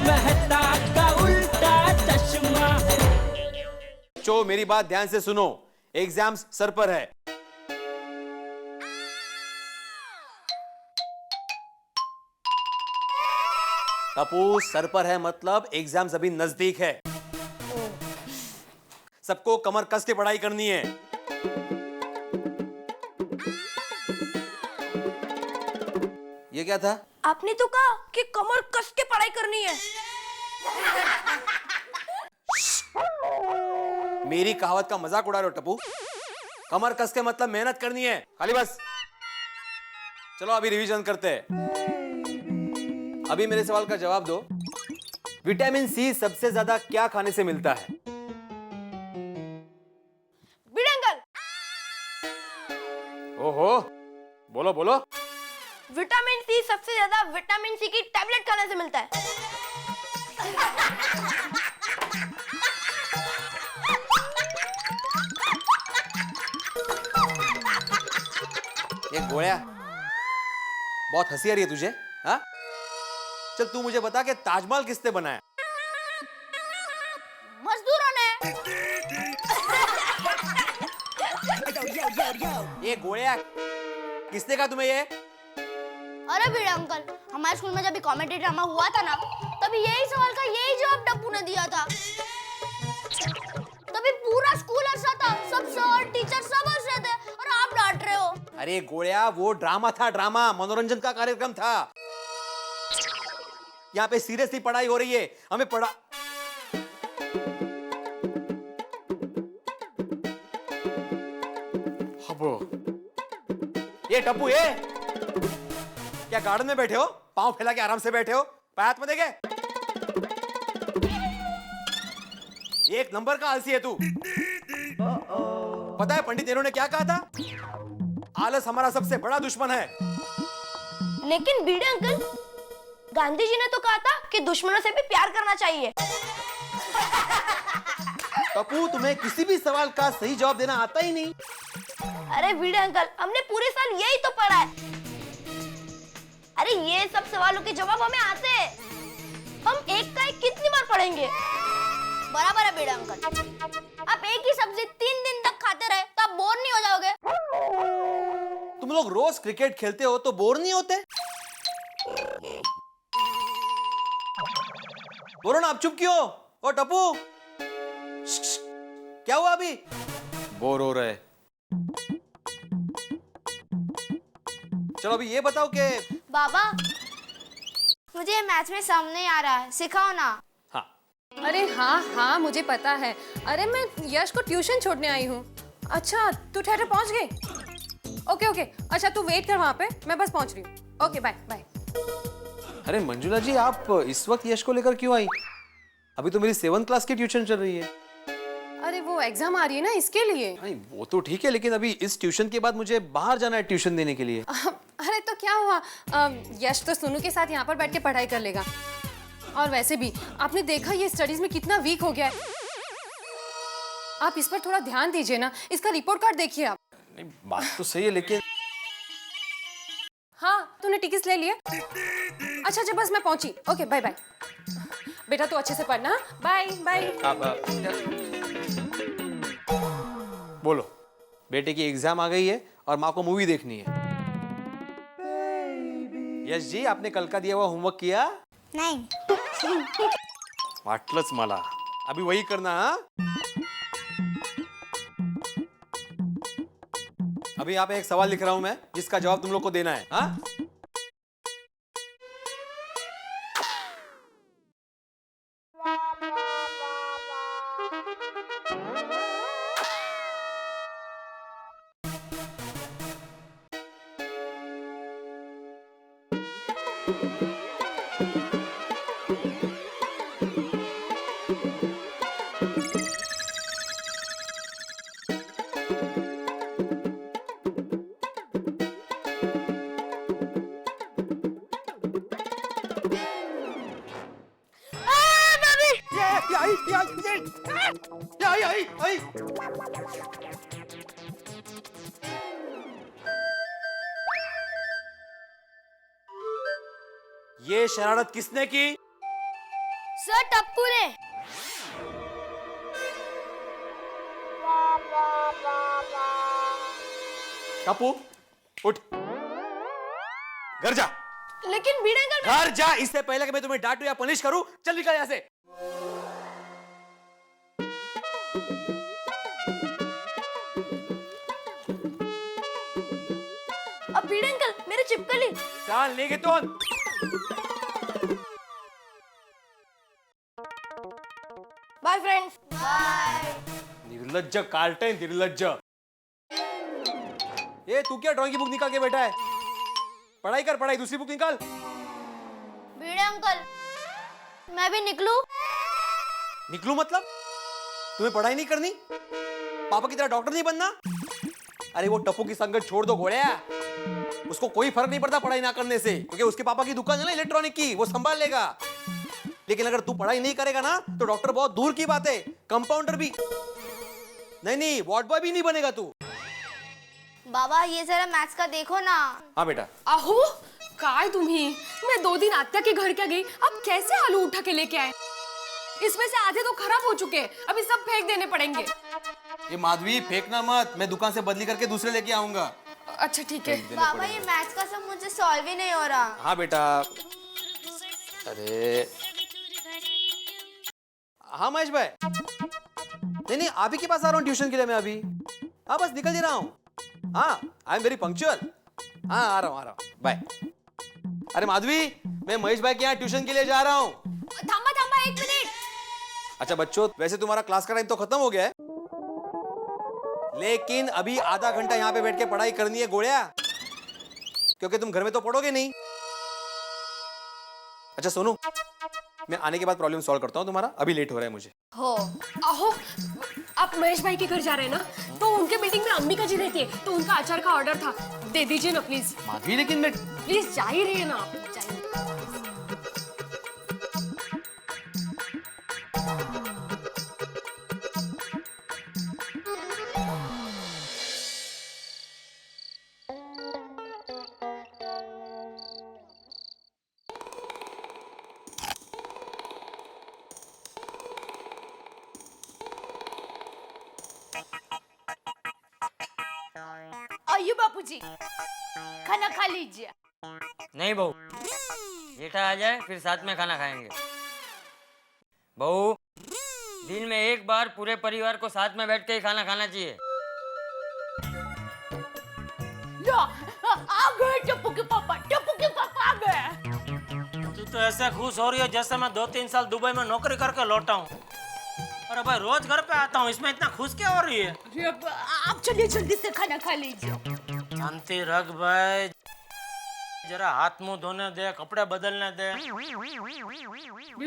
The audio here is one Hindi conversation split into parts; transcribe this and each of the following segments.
मेहता का उल्टा चश्मा। चो मेरी बात ध्यान से सुनो, एग्जाम्स सर पर है। टप्पू सर पर है मतलब एग्जाम्स अभी नजदीक है। सबको कमर कस के पढ़ाई करनी है। ये क्या था? आपने तो कहा कि कमर कस के पढ़ाई करनी है। मेरी कहावत का मजाक उड़ा रहे हो टप्पू? कमर कस के मतलब मेहनत करनी है, खाली बस। चलो अभी रिवीजन करते हैं। अभी मेरे सवाल का जवाब दो। विटामिन सी सबसे ज्यादा क्या खाने से मिलता है? बिडंगल। ओहो, बोलो बोलो। विटामिन सी सबसे ज्यादा विटामिन सी की टैबलेट खाने से मिलता है। ये गोया, बहुत हंसी आ रही है तुझे? हाँ? चल तू मुझे बता कि ताजमहल किसने बनाया? मजदूरों ने। ये गोया, किसने कहा तुम्हें ये? अरे भिड़े अंकल, हमारे स्कूल में जब कॉमेडी ड्रामा हुआ था ना, तभी यही सवाल का यही जवाब टप्पू ने दिया था। तभी पूरा स्कूल हंसा था, सब सर टीचर सब हंस रहे थे और आप डांट रहे हो। अरे गोया, वो ड्रामा था, ड्रामा मनोरंजन का कार्यक्रम था। यहाँ पे सीरियसली पढ़ाई हो रही है, हमें पढ़ा। हबो, ये टप्पू ये क्या गार्डन में बैठे हो? पांव फैला के आराम से बैठे हो? पैर हाथ में देखे? एक नंबर का आलसी है तू। पता है पंडित नेहरू ने क्या कहा था? आलस हमारा सबसे बड़ा दुश्मन है। लेकिन भिड़े अंकल, गांधी जी ने तो कहा था कि दुश्मनों से भी प्यार करना चाहिए। टप्पू, तुम्हें किसी भी सवाल का सही जवाब देना आता ही नहीं। अरे भिड़े अंकल, हमने पूरे साल यही तो पढ़ा है। अरे ये सब सवालों के जवाब हमें आते हैं। हम एक का एक कितनी बार पढ़ेंगे? बराबर है भिड़े अंकल। आप एक ही सब्जी 3 दिन तक खाते रहे तो आप बोर नहीं हो जाओगे? तुम लोग रोज क्रिकेट खेलते हो तो बोर नहीं होते? बोलो ना, आप चुप क्यों? ओ टप्पू, क्या हुआ अभी? बोर हो रहे। चलो अभी ये बताओ कि बाबा, मुझे मैथ्स में सम नहीं आ रहा है, सिखाओ ना। हाँ। अरे हाँ हाँ, मुझे पता है। अरे मैं यश को ट्यूशन छोड़ने आई हूँ। अच्छा, तू ठहर, पहुँच गई? ओके ओके, अच्छा तू वेट कर वहाँ पे, मैं बस पहुँच रही हूँ। Okay bye bye. अरे मंजुला जी, आप इस वक्त यश को लेकर क्यों आई? अभी तो मेरी 7th क्लास की ट्यूशन चल रही है। अरे वो एग्जाम आ रही है ना, इसके लिए। नहीं वो तो ठीक है, लेकिन अभी इस ट्यूशन के बाद मुझे बाहर जाना है ट्यूशन देने के लिए। अरे तो क्या हुआ, यश तो सुनू के साथ यहाँ पर बैठ के पढ़ाई कर लेगा। और वैसे भी आपने देखा ये स्टडीज में कितना वीक हो गया है। आप इस पर थोड़ा ध्यान दीजिए ना, इसका रिपोर्ट कार्ड देखिए आप। नहीं बात तो सही है, लेकिन हाँ, तूने टिकट्स ले लिए? अच्छा अच्छा, बस मैं पहुंची। Okay bye bye. बेटा तू अच्छे से पढ़ना, बाय बाय। बोलो, बेटे की एग्जाम आ गई है और माँ को मूवी देखनी है। यश जी, आपने कल का दिया हुआ होमवर्क किया? नहीं। वाटलंच मला, अभी वही करना। हाँ, अभी यहाँ पे एक सवाल लिख रहा हूं मैं, जिसका जवाब तुम लोग को देना है। हाँ? आई। ये शरारत किसने की? सर टप्पू ने। टप्पू उठ, घर जा। लेकिन भिड़े अंकल घर जा, इससे पहले कि मैं तुम्हें डांटूं या पनिश करूं। चल निकल यहाँ से। अब भिड़े अंकल मेरे चिपकली। चल लेके तो बाय फ्रेंड्स। बाय। निर्लज्ज कार्टन, निर्लज्ज। ये तू क्या ड्राइंग की बुक निकाल के बैठा है? पढ़ाई कर, पढ़ाई। दूसरी बुक निकाल। भिड़े अंकल मैं भी निकलूं? निकलूं मतलब? तुम्हें पढ़ाई नहीं करनी? पापा की तरह डॉक्टर नहीं बनना? अरे वो टप्पू की संगत छोड़ दो घोड़िया। उसको कोई फर्क नहीं पड़ता पढ़ाई ना करने से, क्योंकि उसके पापा की दुकान है ना इलेक्ट्रॉनिक की, वो संभाल लेगा। लेकिन अगर तू पढ़ाई नहीं करेगा ना तो डॉक्टर बहुत दूर की बात है, कंपाउंडर भी नहीं, वार्ड बॉय भी नहीं बनेगा तू। बाबा ये जरा मैथ्स का देखो ना। हाँ बेटा। आहो काय तुम्ही, मैं 2 दिन आत्या के घर क्या गई, अब कैसे आलू उठा के लेके आए? इसमें से आधे तो खराब हो चुके हैं, अभी सब फेंक देने पड़ेंगे। ये माधवी फेंकना मत, मैं दुकान से बदली करके दूसरे लेके आऊंगा। अच्छा ठीक है। बाबा ये मैथ्स का सब मुझे सॉल्व ही नहीं हो रहा। हाँ बेटा। अरे हाँ महेश भाई, नहीं आप ही के पास आ रहा हूँ ट्यूशन के लिए मैं अभी। हाँ बस निकल ही रहा हूँ। हाँ आई एम वेरी पंक्चुअल। हाँ आ रहा हूँ बाय। अरे माधवी मैं महेश भाई के यहाँ ट्यूशन के लिए जा रहा हूँ। थामा 1 मिनट। अच्छा बच्चों, वैसे तुम्हारा क्लास का टाइम तो खत्म हो गया है, लेकिन अभी आधा घंटा यहाँ पे बैठ के पढ़ाई करनी है गोड़िया, क्योंकि तुम घर में तो पढ़ोगे नहीं। अच्छा सोनू, मैं आने के बाद प्रॉब्लम सॉल्व करता हूँ तुम्हारा, अभी लेट हो रहा है मुझे। हो आहो आप महेश भाई के घर जा रहे हैं ना, तो उनके बिल्डिंग में अंबिका जी रहती है, तो उनका अचार का ऑर्डर था, दे दीजिए ना प्लीज। माधवी लेकिन मैं प्लीज जा ही रहे हैं ना आप, जाइए। आइए बापूजी खाना खा लीजिए। नहीं बहू, जेठा आ जाए फिर साथ में खाना खाएंगे। बहू दिन में एक बार पूरे परिवार को साथ में बैठ के ही खाना खाना चाहिए। आ गए टप्पू के पापा आ गए। तू तो ऐसे खुश हो रही है जैसे मैं 2-3 साल दुबई में नौकरी करके लौटा हूँ। अरे भाई रोज घर पे आता हूँ, इसमें इतना खुश क्या हो रही है? आप चलिए जल्दी से खाना खा लीजिए। शांति रख भाई, जरा हाथ मुंह धोने दे, कपड़े बदलने दे।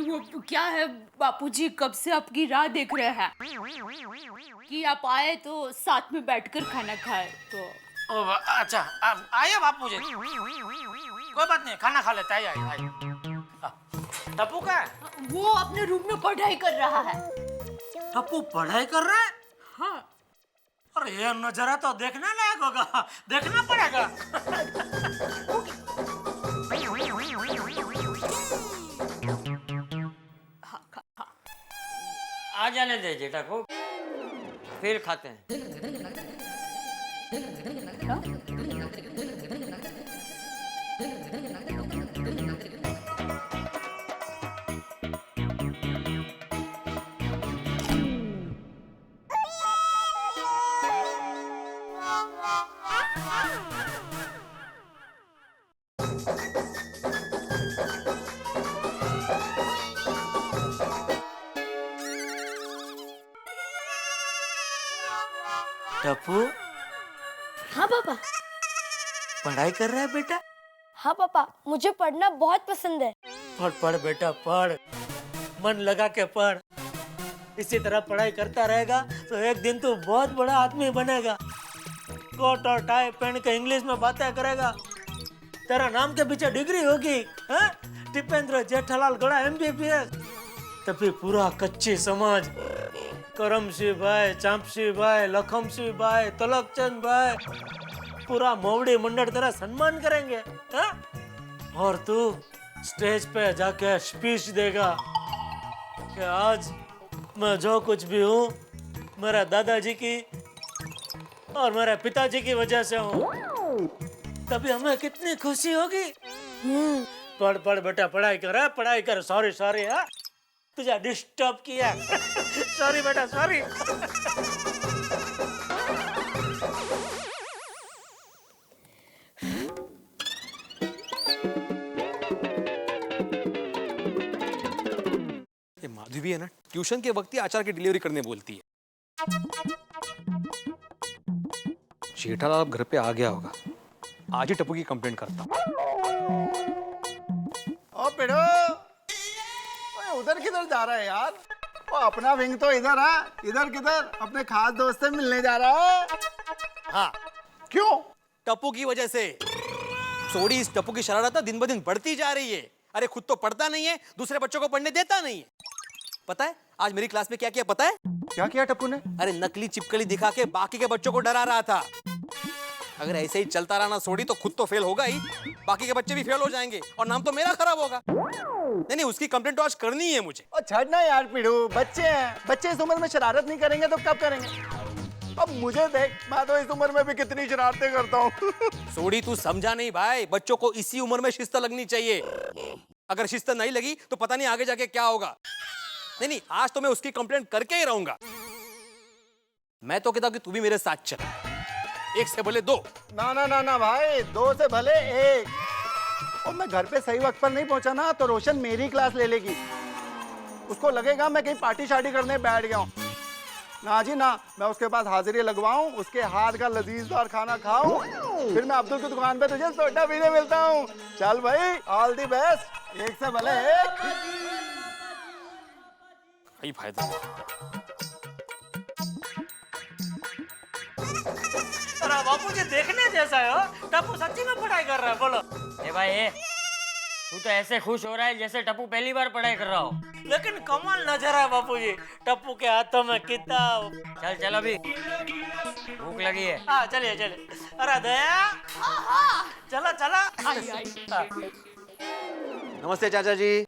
वो क्या है बापूजी, कब से आपकी राह देख रहे हैं कि आप आए तो साथ में बैठकर खाना खाए। तो अच्छा आइए बापू जी, कोई बात नहीं, खाना खा लेते। आइए। टप्पू का है? वो अपने रूम में पढ़ाई कर रहा है। टप्पू पढ़ाई कर रहा है? हाँ। अरे ये नजारा तो देखने लायक होगा, देखना पड़ेगा। आ जाने दे जेठा को, फिर खाते हैं। टप्पू हाँ पापा। पढ़ाई कर रहा है बेटा? हाँ पापा, मुझे पढ़ना बहुत पसंद है। पढ़ पढ़ बेटा पढ़, मन लगा के पढ़। इसी तरह पढ़ाई करता रहेगा तो एक दिन तू बहुत बड़ा आदमी बनेगा। कोट और टाई पहन के इंग्लिश में बातें करेगा, तेरा नाम के पीछे डिग्री होगी, हाँ? टिपेंद्र जेठालाल गड़ा MBBS। तभी पूरा कच्ची समाज, करमसिंह भाई, चांपसिंह भाई, लखमसिंह भाई, तलकचंद भाई, पूरा मौड़ी मंडल तेरा सम्मान करेंगे, हाँ? और तू स्टेज पे जाके स्पीच देगा, कि आज मैं जो कुछ भी हूँ मेरा दादाजी की और मेरे पिताजी की वजह से हूँ। तभी हमें कितनी खुशी होगी। पढ़ पढ़ बेटा, पढ़ाई कर, पढ़ाई कर। सॉरी सॉरी, हाँ तुझे डिस्टर्ब किया। सॉरी बेटा, सॉरी। ये माधवी है ना, ट्यूशन के वक्त ही आचार की डिलीवरी करने बोलती है। जेठालाल अब घर पे आ गया होगा, आज ही टप्पू की कंप्लेंट करता हूँ। ओ पिड़ो, ओए उधर किधर जा रहा है यार? ओ अपना विंग तो इधर है, इधर किधर? अपने खास दोस्त से मिलने जा रहा है? हाँ, क्यों? टप्पू की वजह से। सोडी, इस टप्पू की शरारत ना दिन ब दिन बढ़ती जा रही है। अरे खुद तो पढ़ता नहीं है, दूसरे बच्चों को पढ़ने देता नहीं है। पता है आज मेरी क्लास में क्या किया पता है? क्या किया टप्पू ने? अरे नकली चिपकली दिखा के बाकी के बच्चों को डरा रहा था। अगर ऐसे ही चलता रहा ना सोडी, तो खुद तो फेल होगा ही, बाकी के बच्चे भी फेल हो जाएंगे और नाम तो मेरा खराब होगा। नहीं नहीं, उसकी कंप्लेंट तो आज करनी है मुझे। ओ छड़ना यार पिड़ो, बच्चे हैं, बच्चे इस उम्र में शरारत नहीं करेंगे तो कब करेंगे? अब मुझे देख, मैं तो इस उम्र में भी कितनी शरारतें करता हूँ। सोडी तू समझा नहीं भाई, बच्चों को इसी उम्र में शिस्त लगनी चाहिए। अगर शिस्त नहीं लगी तो पता नहीं आगे जाके क्या होगा। नहीं नहीं, आज तो मैं उसकी कंप्लेंट करके ही रहूंगा। मैं तो कहता हूं कि तू भी मेरे साथ चल, एक से भले दो। ना ना ना ना भाई, दो से भले एक। और मैं घर पे सही वक्त पर नहीं पहुंचा ना तो रोशन मेरी क्लास ले लेगी। उसको लगेगा मैं कहीं पार्टी शार्टी करने बैठ गया हूँ। ना जी ना, मैं उसके पास हाजिरी लगवाऊं, उसके हाथ का लजीजदार खाना खाऊं, फिर मैं अब्दुल की दुकान पे तुझे सोडा पीने मिलता हूँ। चल भाई, ऑल दी बेस्ट, एक से भले एक। यही फायदा। अरे बापू जी देखने जैसा है हो, टप्पू सच्ची में पढ़ाई कर रहा है। बोलो। ए भाई ए, तू तो ऐसे खुश हो रहा है जैसे टप्पू पहली बार पढ़ाई कर रहा हो। लेकिन कमाल नजर है बापू जी, टप्पू के हाथों में किताब। चल चल, अभी भूख लगी है। हाँ चलिए चलिए। अरे दया, चलो चलो। हाँ। नमस्ते चाचा जी।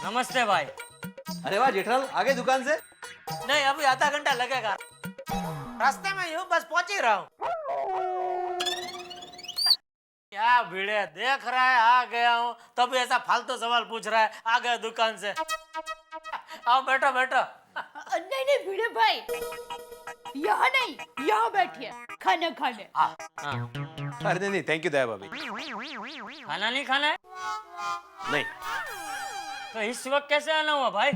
नमस्ते भाई। अरे वाह जेठालाल, आ गए दुकान से? नहीं, अभी आधा घंटा लगेगा। रास्ते में यूं बस पहुंच ही रहा हूँ। क्या भिड़े देख रहा है, आ गया हूँ तभी ऐसा फालतू सवाल पूछ रहा है। आ गया दुकान से। आओ बैठो बैठो। नहीं नहीं भिड़े भाई, यहाँ नहीं, यहाँ बैठिए खाना खाने। हाँ, अरे नहीं नहीं, थैंक यू दया भाभी। खाना नहीं खाना है नहीं, तो इस वक्त कैसे आना हुआ भाई?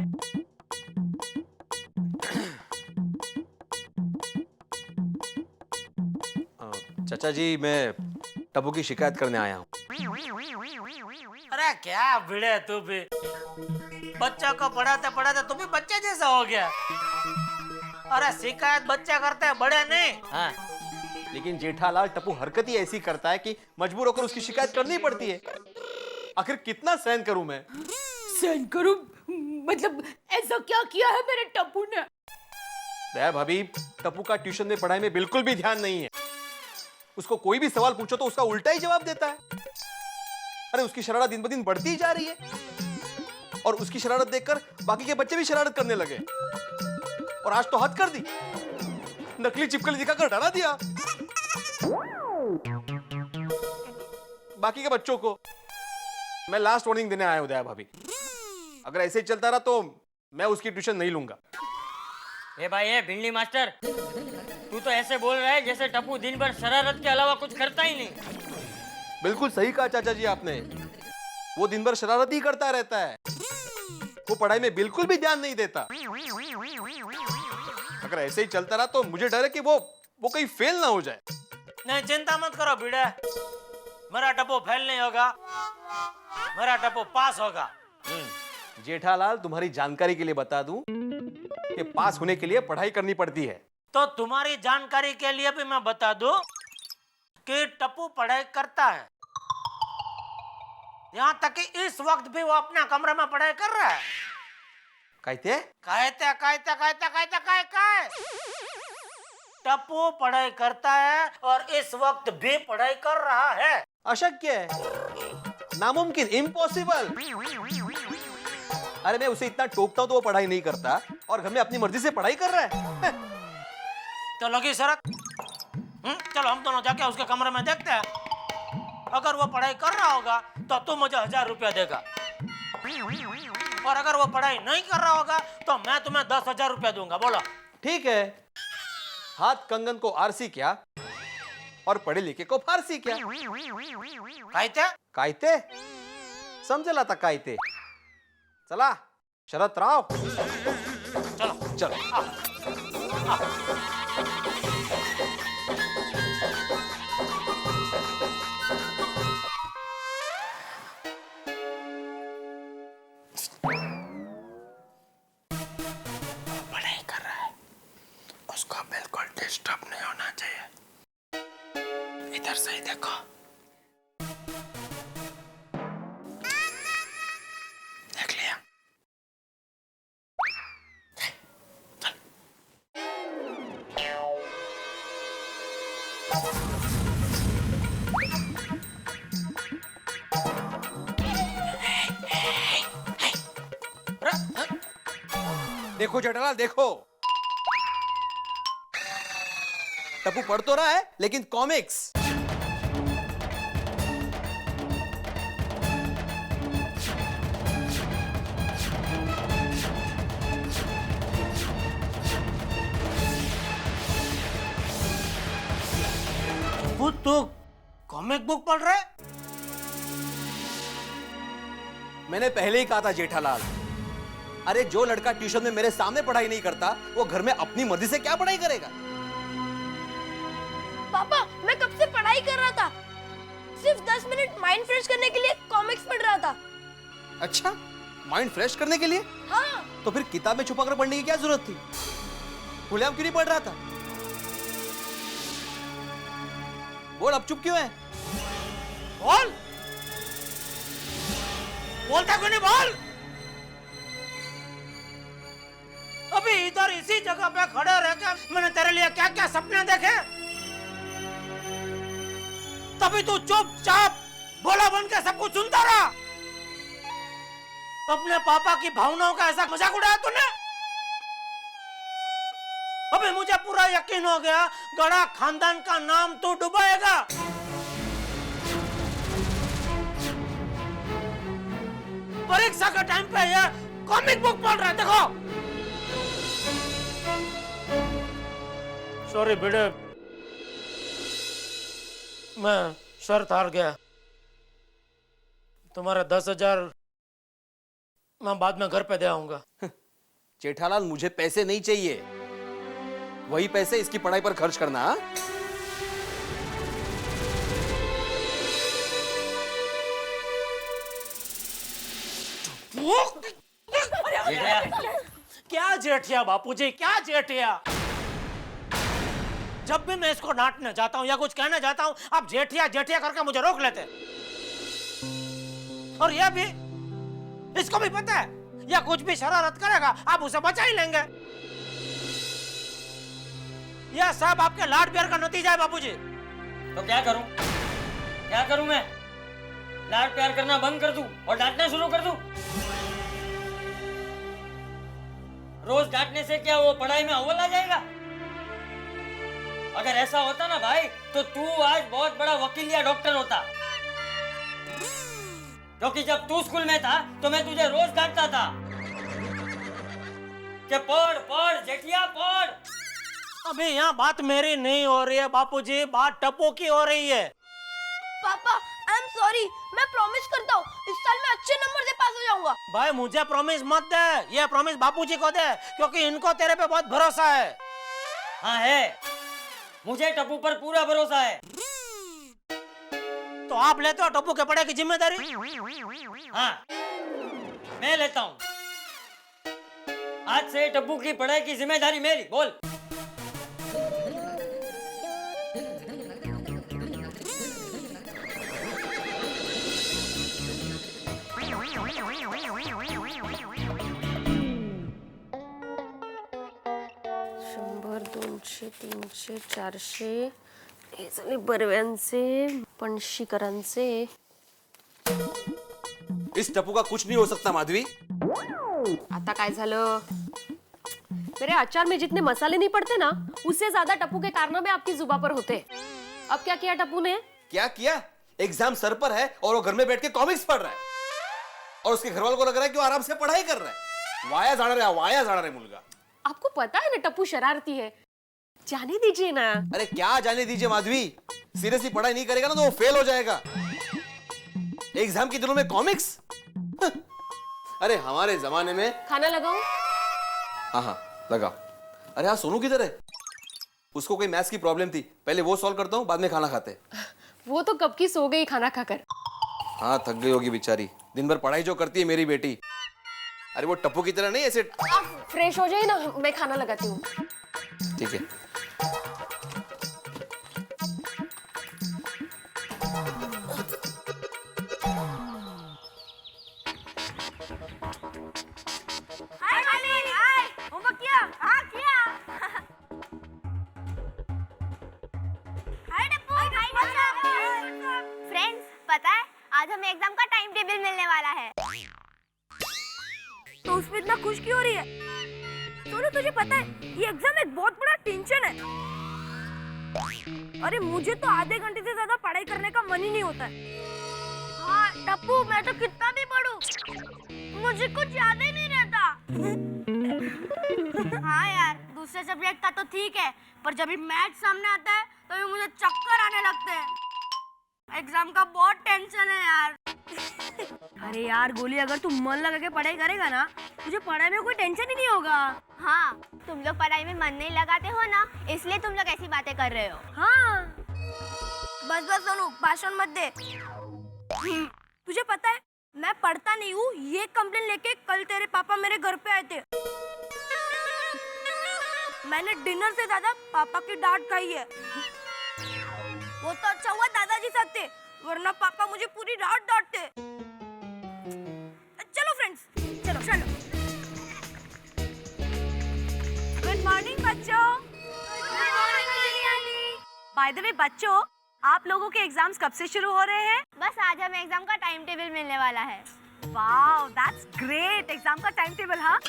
चाचा जी मैं टप्पू की शिकायत करने आया हूँ। अरे क्या भिड़े तू भी, बच्चों को पढ़ाते पढ़ाते तू भी बच्चे जैसा हो गया। अरे शिकायत बच्चे करते हैं, बड़े नहीं। हाँ, लेकिन जेठालाल टप्पू हरकत ही ऐसी करता है कि मजबूर होकर उसकी शिकायत करनी पड़ती है। आखिर कितना सहन करूं मैं? सहन करूं मतलब ऐसा क्या किया है मेरे टप्पू ने? दया भाभी, टप्पू का ट्यूशन में पढ़ाई में बिल्कुल भी ध्यान नहीं है। उसको कोई भी सवाल पूछो तो उसका उल्टा ही जवाब देता है। अरे उसकी शरारत दिन ब दिन बढ़ती ही जा रही है और उसकी शरारत देखकर बाकी के बच्चे भी शरारत करने लगे। और आज तो हद कर दी, नकली चिपकली दिखाकर डरा दिया बाकी के बच्चों को। मैं लास्ट वार्निंग देने आया हूं दया भाभी, अगर ऐसे ही चलता रहा तो मैं उसकी ट्यूशन नहीं लूंगा। ए भाई ए भिंडी मास्टर, तू तो ऐसे बोल रहा है जैसे टप्पू दिन भर शरारत के अलावा कुछ करता ही नहीं। बिल्कुल सही कहा चाचा जी आपने, वो दिन भर शरारत ही करता रहता है, वो पढ़ाई में बिल्कुल भी ध्यान नहीं देता। अगर ऐसे ही चलता रहा तो मुझे डर है कि वो कहीं फेल ना हो जाए। नहीं चिंता मत करो भिड़े, मेरा टप्पू फेल नहीं होगा, मेरा टप्पू पास होगा। जेठालाल तुम्हारी जानकारी के लिए बता दूं कि पास होने के लिए पढ़ाई करनी पड़ती है। तो तुम्हारी जानकारी के लिए भी मैं बता दूं कि टप्पू पढ़ाई करता है, यहाँ तक कि इस वक्त भी वो अपने कमरे में पढ़ाई कर रहा है। कहते कहते कहते कहते कहते कहे कहे टप्पू पढ़ाई करता है और इस वक्त भी पढ़ाई कर रहा है। अशक्य है। नामुमकिन, इम्पॉसिबल। अरे मैं उसे इतना टोकता हूं तो वो पढ़ाई नहीं करता और घर में अपनी मर्जी से पढ़ाई कर रहा है। तो लगी शरत। चलो हम दोनों जाके उसके कमरे में देखते हैं। अगर वो पढ़ाई कर रहा होगा तो तू मुझे 1000 रुपया देगा, और अगर वो पढ़ाई नहीं कर रहा होगा तो मैं तुम्हें 10,000 रुपया दूंगा। बोलो। ठीक है। हाथ कंगन को आरसी क्या और पढ़े लिखे को फारसी क्या? कायते? कायते समझला था कायते। चला शरत राव, चलो चलो। पढ़ाई कर रहा है, उसको बिल्कुल डिस्टर्ब नहीं होना चाहिए। इधर से ही देखो। देख लिया? देखो जेठालाल देखो, टप्पू पढ़ तो रहा है लेकिन कॉमिक्स। वो तो कॉमिक बुक पढ़ रहा है? मैंने पहले ही कहा था जेठालाल, अरे जो लड़का ट्यूशन में मेरे सामने पढ़ाई नहीं करता वो घर में अपनी मर्जी से क्या पढ़ाई करेगा? पापा मैं कब से पढ़ाई कर रहा था, सिर्फ 10 मिनट माइंड फ्रेश करने के लिए कॉमिक्स पढ़ रहा था। अच्छा, माइंड फ्रेश करने के लिए? हाँ। तो फिर किताब में छुपाकर पढ़ने की क्या जरूरत थी? खुलेआम क्यों नहीं पढ़ रहा था? बोल, अब चुप क्यों है? बोल। बोलता क्यों नहीं? बोल। अभी इधर इसी जगह पे खड़े रहकर मैंने तेरे लिए क्या क्या सपने देखे, तभी तू चुपचाप भोला बन के सब कुछ सुनता रहा। अपने पापा की भावनाओं का ऐसा मजाक उड़ाया तूने। अभी मुझे पूरा यकीन हो गया गड़ा खानदान का नाम तू डुबाएगा। परीक्षा के टाइम पे ये कॉमिक बुक पढ़ रहा है, देखो। सॉरी बेटे, मैं शर्त हार गया। तुम्हारा 10,000 मैं बाद में घर पे दे आऊंगा। जेठालाल मुझे पैसे नहीं चाहिए, वही पैसे इसकी पढ़ाई पर खर्च करना। हाँ? जेठिया, क्या जेठिया बापूजी, क्या जेठिया? जब भी मैं इसको डांटने जाता हूं या कुछ कहने जाता हूं, आप जेठिया जेठिया करके मुझे रोक लेते। और यह भी, इसको भी पता है या कुछ भी शरारत करेगा आप उसे बचा ही लेंगे। यह सब आपके लाड प्यार का नतीजा है बापूजी। तो क्या करूं? क्या करूं मैं? लाड प्यार करना बंद कर दूं और डांटना शुरू कर दूं? रोज डांटने से क्या वो पढ़ाई में अव्वल आ जाएगा? अगर ऐसा होता ना भाई, तो तू आज बहुत बड़ा वकील या डॉक्टर होता। क्योंकि जब तू स्कूल में था तो मैं तुझे रोज डांटता था कि पढ़ पढ़ जेठिया पढ़। अभी यहाँ बात मेरी नहीं हो रही है बापूजी, बात टप्पू की हो रही है। पापा आई एम सॉरी, मैं प्रॉमिस करता हूँ इस साल मैं अच्छे नंबर से पास हो जाऊंगा। भाई मुझे प्रॉमिस मत दे, ये प्रॉमिस बापूजी को दे, क्योंकि इनको तेरे पे बहुत भरोसा है। हाँ है, मुझे टप्पू पर पूरा भरोसा है। तो आप लेते हो टप्पू के पढ़ाई की जिम्मेदारी? हाँ मैं लेता हूँ। आज से टप्पू की पढ़ाई की जिम्मेदारी मेरी। बोल। शंभर 200 300 400 हे झाले बर्व्यांचे पणशीकरांचे इस टप्पू का कुछ नहीं हो सकता माधवी। आता काय झालं? मेरे अचार में जितने मसाले नहीं पड़ते ना, उससे ज्यादा टप्पू के कारनामे आपकी जुबान पर होते। अब क्या किया टप्पू ने? क्या किया? एग्जाम सर पर है और वो घर में बैठ के कॉमिक्स पढ़ रहा है, और उसके घर वालों को लग रहा है कि वो आराम से पढ़ाई कर रहा है। वाया जाना रे मुलगा। आपको पता है ना टप्पू शरारती है, जाने दीजिए ना। अरे क्या जाने दीजिए माधवी, सीरियसली पढ़ाई नहीं करेगा ना तो वो फेल हो जाएगा। एग्जाम के दिनों में कॉमिक्स? अरे हमारे जमाने में। खाना लगाओ? हाँ लगा। अरे हाँ, सोनू किधर है? उसको कोई मैथ्स की प्रॉब्लम थी, पहले वो सॉल्व करता हूँ, बाद में खाना खाते। वो तो कब की सो गई खाना खाकर। हाँ थक गई होगी बेचारी, दिन भर पढ़ाई जो करती है मेरी बेटी। अरे वो टप्पू की तरह नहीं ऐसे। आप फ्रेश हो जाइए ना, मैं खाना लगाती हूँ। ठीक है। फ्रेंड्स, पता है आज हमें एग्जाम का टाइम टेबल मिलने वाला है। तो उसमें इतना खुश क्यों हो रही है? सोनू तुझे पता है ये एग्जाम एक बहुत बड़ा टेंशन है। अरे मुझे तो आधे घंटे से ज्यादा पढ़ाई करने का मन ही नहीं होता है। हाँ टप्पू, मैं तो कितना भी पढूं, मुझे कुछ याद ही नहीं रहता। हाँ यार, दूसरे सब्जेक्ट का तो ठीक है, पर जब भी मैथ सामने आता है तो भी मुझे चक्कर आने लगते हैं। एग्जाम का बहुत टेंशन है यार। अरे यार गोली, अगर तू मन लगा के पढ़ाई करेगा ना, तुझे पढ़ाई में कोई टेंशन ही नहीं होगा। हाँ, तुम लोग पढ़ाई में मन नहीं लगाते हो ना, इसलिए तुम लोग ऐसी बातें कर रहे हो। हाँ बस बस सोनू, भाषण मत दे। तुझे पता है मैं पढ़ता नहीं हूँ, ये कंप्लेन लेके कल तेरे पापा मेरे घर पे आए थे। मैंने डिनर से ज्यादा पापा की डांट खाई है। वो तो अच्छा हुआ दादाजी साथ थे, वरना पापा मुझे पूरी रात डांटते। चलो फ्रेंड्स, चलो चलो। गुड मॉर्निंग बच्चों। बाय द वे बच्चों, आप लोगों के एग्जाम्स कब से शुरू हो रहे हैं? बस आज हमें एग्जाम का टाइम टेबल मिलने वाला है। Wow, that's great. एग्जाम का टाइम टेबल, हाँ।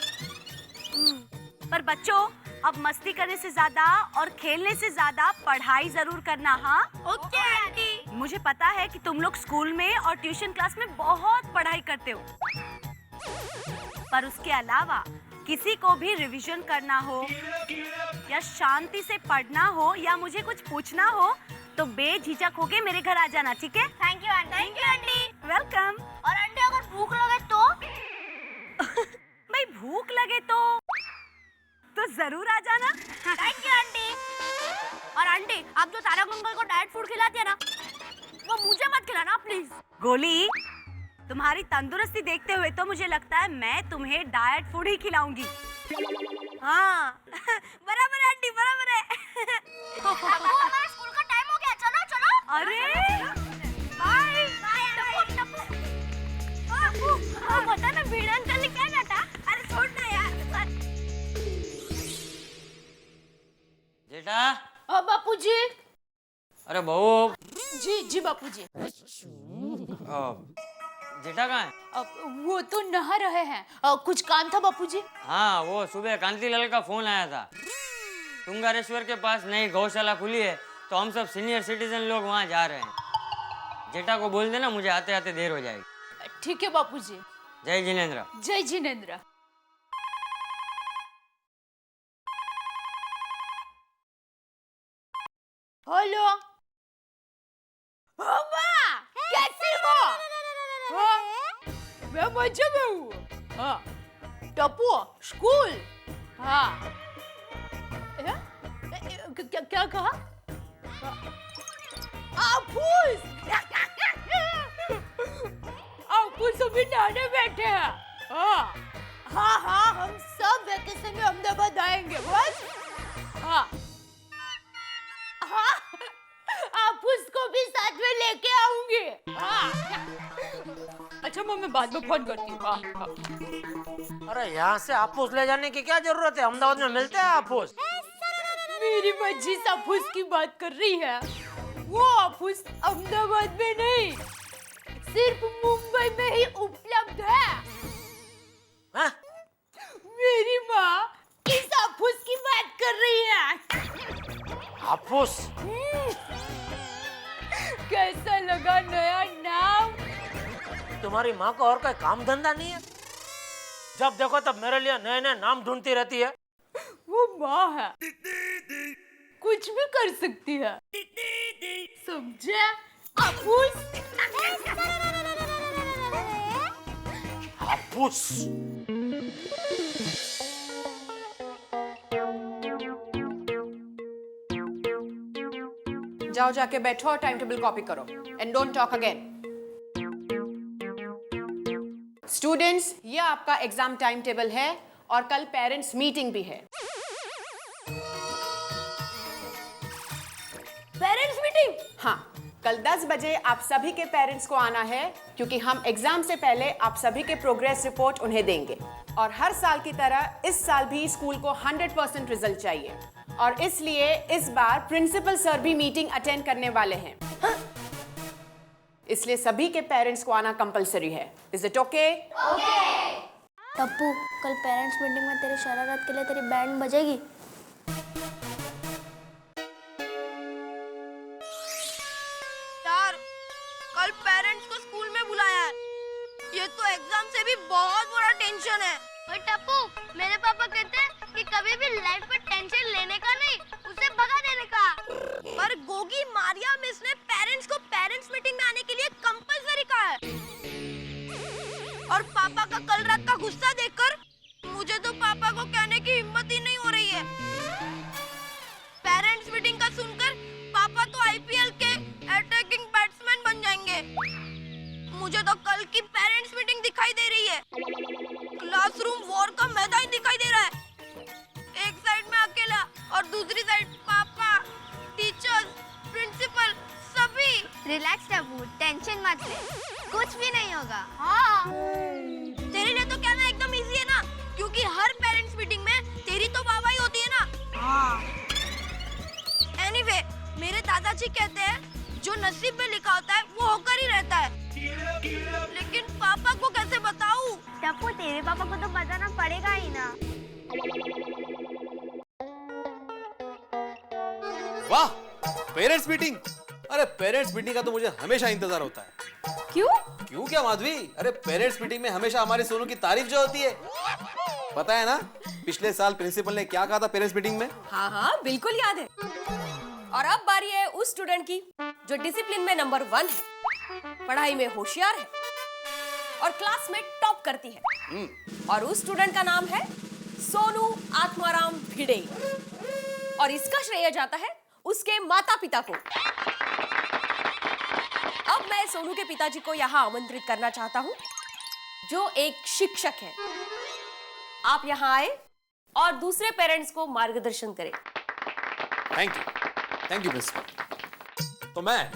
पर बच्चों, अब मस्ती करने से ज्यादा और खेलने से ज्यादा पढ़ाई जरूर करना, हाँ? Okay aunty. मुझे पता है कि तुम लोग स्कूल में और ट्यूशन क्लास में बहुत पढ़ाई करते हो, पर उसके अलावा किसी को भी रिवीजन करना हो या शांति से पढ़ना हो या मुझे कुछ पूछना हो तो बेझिझक होके मेरे घर आ जाना, ठीक है? Thank you aunty. Thank you aunty. Welcome. और आंटी, अगर भूख लगे तो? भाई भूख लगे तो जरूर आ जाना। Thank you aunty. और आंटी, आप जो तारक अंकल को डाइट फूड खिलाती है ना, वो मुझे मत खिलाना प्लीज। गोली, तुम्हारी तंदुरुस्ती देखते हुए तो मुझे लगता है मैं तुम्हें डाइट फूड ही खिलाऊंगी। हाँ बराबर है आंटी, बराबर है। हमारा स्कूल का टाइम हो गया, चलो चलो। अरे बाय बाय। बता ना, भिड़न अंकल ने क्या डांटा? अरे छोड़ ना यार। जेठा। बापूजी। अरे बहू। जी जी बापूजी। जेठा कहाँ है? वो तो नहा रहे हैं। कुछ काम था बापूजी? हाँ, वो सुबह कांतिलाल का फोन आया था। तुंगारेश्वर के पास नई गौशाला खुली है, तो हम सब सीनियर सिटीजन लोग वहाँ जा रहे हैं। जेठा को बोल देना, मुझे आते आते देर हो जाएगी। ठीक है बापूजी। जय जिनेंद्र। जय जिनेंद्र। हेलो माँ, कैसी हो? हाँ, मैं मजे में हूँ। हाँ, टप्पू स्कूल। हाँ, क्या कहा? आपूस आपूस अभी नहाने बैठे हैं। हाँ हाँ हाँ, हम सब वैकेशन में अहमदाबाद आएंगे बस। हाँ हाँ, आप उसको भी साथ में लेके आऊंगी। हाँ अच्छा, मैं बाद में फोन करती हूँ। हाँ हाँ। अरे यहाँ से आपूस ले जाने की क्या जरूरत है? अहमदाबाद में मिलते हैं आपूस। मेरी मर्जी से आपूस की बात कर रही है। वो आपूस अहमदाबाद में नहीं, सिर्फ मुंबई में ही उपलब्ध है। हाँ? मेरी माँ किस हाफूस की बात कर रही है? हाफूस? कैसा लगा नया नाम? तुम्हारी माँ को और कोई काम धंधा नहीं है? जब देखो तब मेरे लिए नए नए नाम ढूंढती रहती है। वो माँ है, कुछ भी कर सकती है, समझे? हाफूस। हाफूस? जाओ जाके बैठो और टाइम टेबल कॉपी करो and don't talk again. Students, ये आपका एग्जाम टाइम टेबल है और कल पेरेंट्स मीटिंग भी है। Parents meeting? हाँ, कल 10 बजे आप सभी के पेरेंट्स को आना है क्योंकि हम एग्जाम से पहले आप सभी के प्रोग्रेस रिपोर्ट उन्हें देंगे। और हर साल की तरह इस साल भी स्कूल को 100% रिजल्ट चाहिए और इसलिए इस बार प्रिंसिपल सर भी मीटिंग अटेंड करने वाले हैं। इसलिए सभी के पेरेंट्स को आना कंपलसरी है। Is it okay? टप्पू, कल पेरेंट्स मीटिंग में तेरी शरारत के लिए तेरी बैंड बजेगी। यार, कल पेरेंट्स को स्कूल में बुलाया है। ये तो एग्जाम से भी बहुत बड़ा टेंशन है। और टप्पू, मेरे पापा कहते हैं कि कभी भी लाइफ में टेंशन लेने का नहीं, उसे भगा देने का। पर गोगी मारिया मिस ने पेरेंट्स को पेरेंट्स मीटिंग में आने के लिए कंपलसरी कहा है। और पापा का कल रात का गुस्सा देखकर मुझे तो पापा को कहने की हिम्मत ही नहीं हो रही है। पेरेंट्स मीटिंग का सुनकर पापा तो आईपीएल के अटैकिंग बैट्समैन बन जाएंगे। मुझे तो कल की पेरेंट्स मीटिंग दिखाई दे रही है। क्लासरूम वॉर का मैदान दिखाई दे रहा है। एक साइड में अकेला और दूसरी साइड पापा, टीचर्स, प्रिंसिपल, सभी। रिलैक्स टप्पू, टेंशन मत ले, कुछ भी नहीं होगा। हाँ, तेरे लिए तो कहना एकदम इजी है ना, क्योंकि हर पेरेंट्स मीटिंग में तेरी तो वाहवाही होती है ना। हाँ। एनीवे, मेरे दादाजी कहते हैं जो नसीब में लिखा होता है वो होकर ही रहता है। लेकिन पापा को कैसे बताऊं? टप्पू, तेरे पापा को तो बताना पड़ेगा ही ना। वाह, पेरेंट्स मीटिंग! अरे पेरेंट्स मीटिंग का तो मुझे हमेशा इंतजार होता है। क्यों क्या माधवी? अरे पेरेंट्स मीटिंग में हमेशा हमारे सोनू की तारीफ जो होती है। पता है ना पिछले साल प्रिंसिपल ने क्या कहा था पेरेंट्स मीटिंग में? हाँ हाँ, बिल्कुल याद है। और अब बारी है उस स्टूडेंट की जो डिसिप्लिन में नंबर 1 है, पढ़ाई में होशियार है और क्लास में टॉप करती है। और उस स्टूडेंट का नाम है सोनू आत्माराम भिड़े और इसका श्रेय जाता है उसके माता पिता को। अब मैं सोनू के पिताजी को यहाँ आमंत्रित करना चाहता हूँ जो एक शिक्षक है। आप यहाँ आए और दूसरे पेरेंट्स को मार्गदर्शन करें। Thank you principal. तो मैं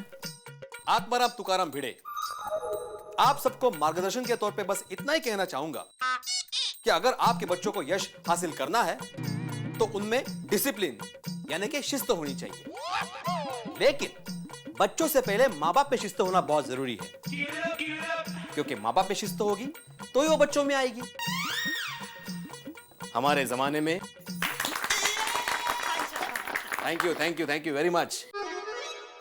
आत्माराम तुकाराम भिड़े आप सबको मार्गदर्शन के तौर पे बस इतना ही कहना चाहूंगा कि अगर आपके बच्चों को यश हासिल करना है तो उनमें डिसिप्लिन यानी कि शिस्त होनी चाहिए। लेकिन बच्चों से पहले माँ बाप में शिस्त होना बहुत जरूरी है, क्योंकि माँ बाप में शिस्त होगी तो ही वो बच्चों में आएगी। हमारे जमाने में थैंक यू वेरी मच।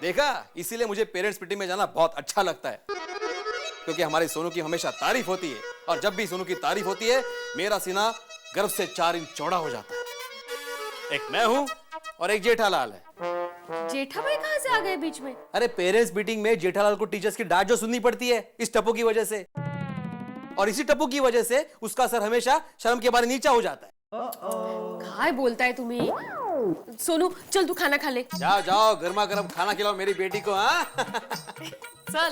देखा, इसीलिए मुझे पेरेंट्स मीटिंग में जाना बहुत अच्छा लगता है, क्योंकि हमारे सोनू की हमेशा तारीफ होती है और जब भी सोनू की तारीफ होती है मेरा सीना गर्व से 4 इंच चौड़ा हो जाता है। एक मैं हूं और एक जेठालाल है। जेठा भाई कहाँ से आ गए बीच में? अरे पेरेंट्स मीटिंग में जेठालाल को टीचर्स की डांट जो सुननी पड़ती है इस टप्पू की वजह से, और इसी टप्पू की वजह से उसका सर हमेशा शर्म के बारे नीचा हो जाता है। काय बोलता है तुम्हें? सोनू चल तू खाना खा ले। जाओ गर्मा गर्म खाना खिलाओ मेरी बेटी को। हाँ चल।